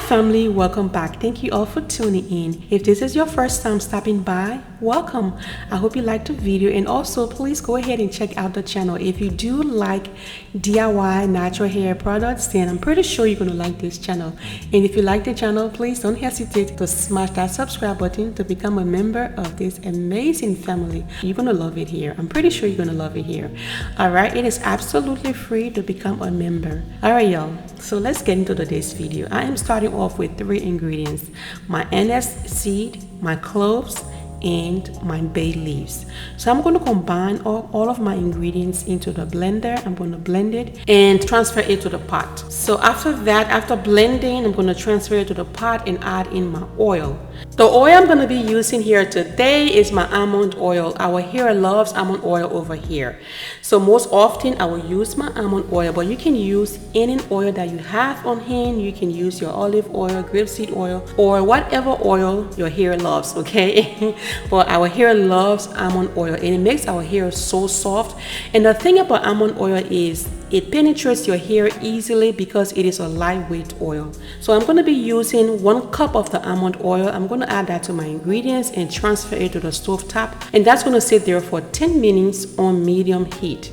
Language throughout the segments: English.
family, welcome back. Thank you all for tuning in. If this is your first time stopping by, welcome. I hope you liked the video, and also please go ahead and check out the channel. If you do like DIY natural hair products, then I'm pretty sure you're going to like this channel. And if you like the channel, please don't hesitate to smash that subscribe button to become a member of this amazing family. You're going to love it here. I'm pretty sure you're going to love it here. All right, it is absolutely free to become a member. All right, y'all. So let's get into today's video. I am starting off with 3 ingredients: my anise seed, my cloves, and my bay leaves. So I'm going to combine all of my ingredients into the blender. I'm going to blend it and transfer it to the pot. So after that, after blending, I'm going to transfer it to the pot and add in my oil. The oil I'm going to be using here today is my almond oil. Our hair loves almond oil over here. So most often I will use my almond oil, but you can use any oil that you have on hand. You can use your olive oil, grapeseed oil, or whatever oil your hair loves, okay? But our hair loves almond oil, and it makes our hair so soft. And the thing about almond oil is it penetrates your hair easily because it is a lightweight oil. So I'm going to be using 1 cup of the almond oil. I'm going to add that to my ingredients and transfer it to the stove top, and that's going to sit there for 10 minutes on medium heat.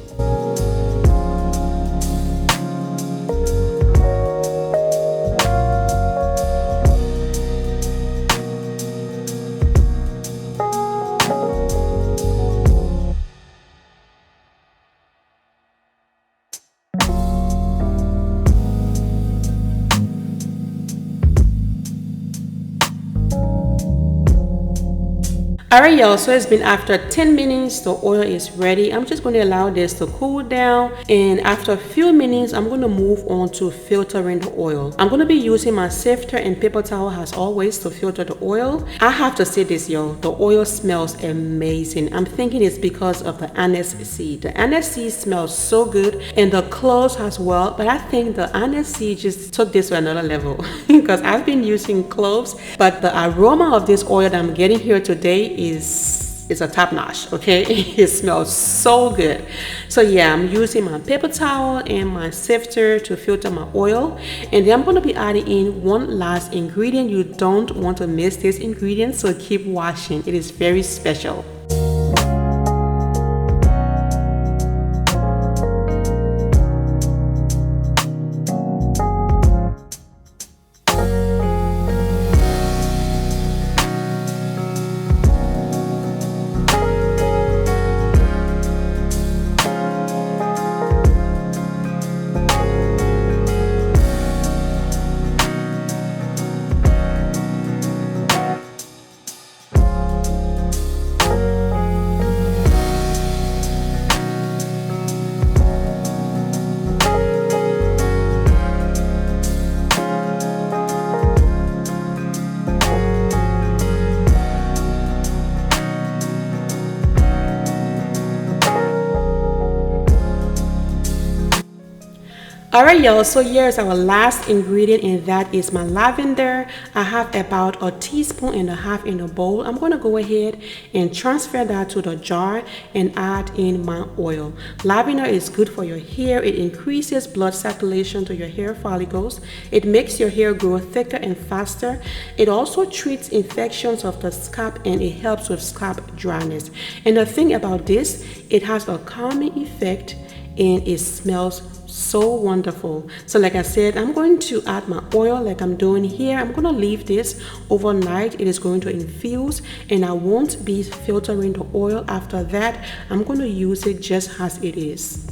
Alright y'all, so it's been after 10 minutes, the oil is ready. I'm just going to allow this to cool down, and after a few minutes I'm going to move on to filtering the oil. I'm going to be using my sifter and paper towel as always to filter the oil. I have to say this, y'all, the oil smells amazing. I'm thinking it's because of the anise seed. The anise seed smells so good, and the cloves as well, but I think the anise seed just took this to another level because I've been using cloves, but the aroma of this oil that I'm getting here today is a top notch, okay? It smells so good. So yeah, I'm using my paper towel and my sifter to filter my oil, and then I'm going to be adding in one last ingredient. You don't want to miss this ingredient, so keep watching. It is very special. Alright y'all, so here's our last ingredient, and that is my lavender. I have about 1.5 teaspoons in the bowl. I'm going to go ahead and transfer that to the jar and add in my oil. Lavender is good for your hair. It increases blood circulation to your hair follicles. It makes your hair grow thicker and faster. It also treats infections of the scalp, and it helps with scalp dryness. And the thing about this, it has a calming effect, and it smells so wonderful. So like I said, I'm going to add my oil like I'm doing here. I'm going to leave this overnight. It is going to infuse, and I won't be filtering the oil. After that, I'm going to use it just as it is.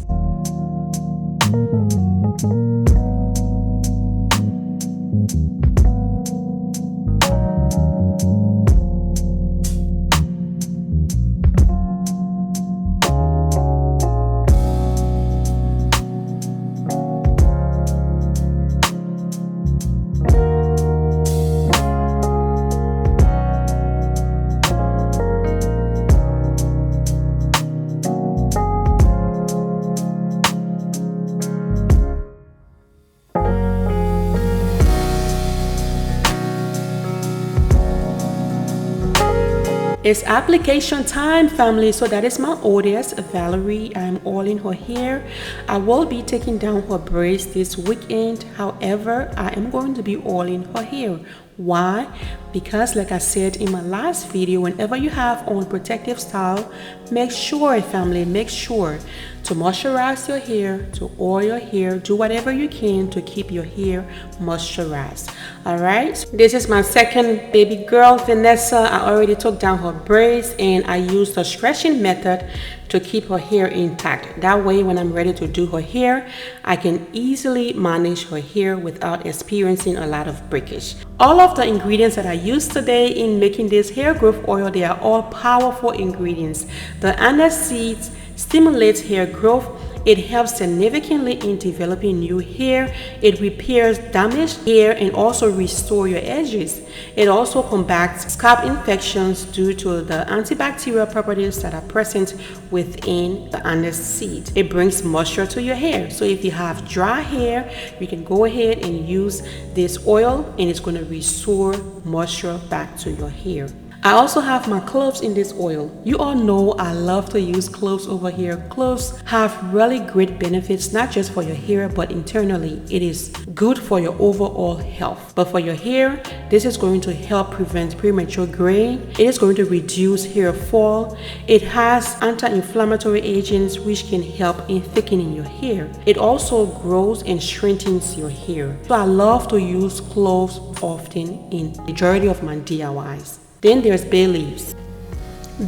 It's application time, family. So that is my audience, Valerie. I'm oiling her hair. I will be taking down her braids this weekend. However, I am going to be oiling her hair. Why? Because like I said in my last video, whenever you have on protective style, make sure, family, make sure to moisturize your hair, to oil your hair, do whatever you can to keep your hair moisturized. All right, this is my second baby girl, Vanessa. I already took down her braids and I used the stretching method to keep her hair intact. That way, when I'm ready to do her hair, I can easily manage her hair without experiencing a lot of breakage. All of the ingredients that I used today in making this hair growth oil, they are all powerful ingredients. The anise seeds stimulates hair growth. It helps significantly in developing new hair. It repairs damaged hair and also restore your edges. It also combats scalp infections due to the antibacterial properties that are present within the anise seed. It brings moisture to your hair. So if you have dry hair, you can go ahead and use this oil and it's going to restore moisture back to your hair. I also have my cloves in this oil. You all know I love to use cloves over here. Cloves have really great benefits, not just for your hair, but internally. It is good for your overall health. But for your hair, this is going to help prevent premature graying. It is going to reduce hair fall. It has anti-inflammatory agents which can help in thickening your hair. It also grows and strengthens your hair. So I love to use cloves often in the majority of my DIYs. Then there's bay leaves.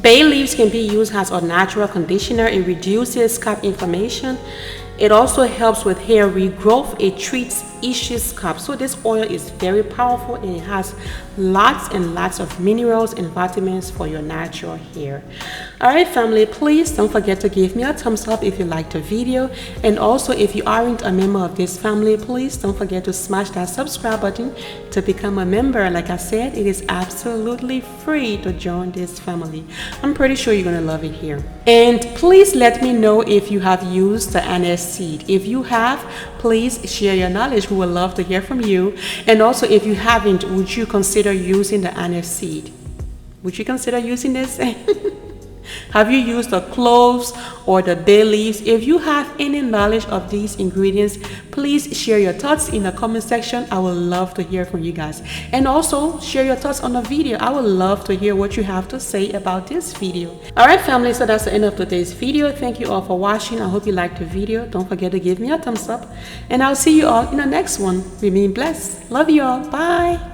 Bay leaves can be used as a natural conditioner. It reduces scalp inflammation. It also helps with hair regrowth. It treats itchy scalp. So this oil is very powerful and it has lots and lots of minerals and vitamins for your natural hair. Alright, family, please don't forget to give me a thumbs up if you liked the video, and also if you aren't a member of this family, please don't forget to smash that subscribe button to become a member. Like I said, it is absolutely free to join this family. I'm pretty sure you're gonna love it here. And please let me know if you have used the anise seed. If you have, please share your knowledge. We would love to hear from you. And also, if you haven't, would you consider using the anise seed? Would you consider using this? Have you used the cloves or the bay leaves? If you have any knowledge of these ingredients, please share your thoughts in the comment section. I would love to hear from you guys. And also share your thoughts on the video. I would love to hear what you have to say about this video. Alright, family, so that's the end of today's video. Thank you all for watching. I hope you liked the video. Don't forget to give me a thumbs up. And I'll see you all in the next one. Remain blessed. Love you all. Bye.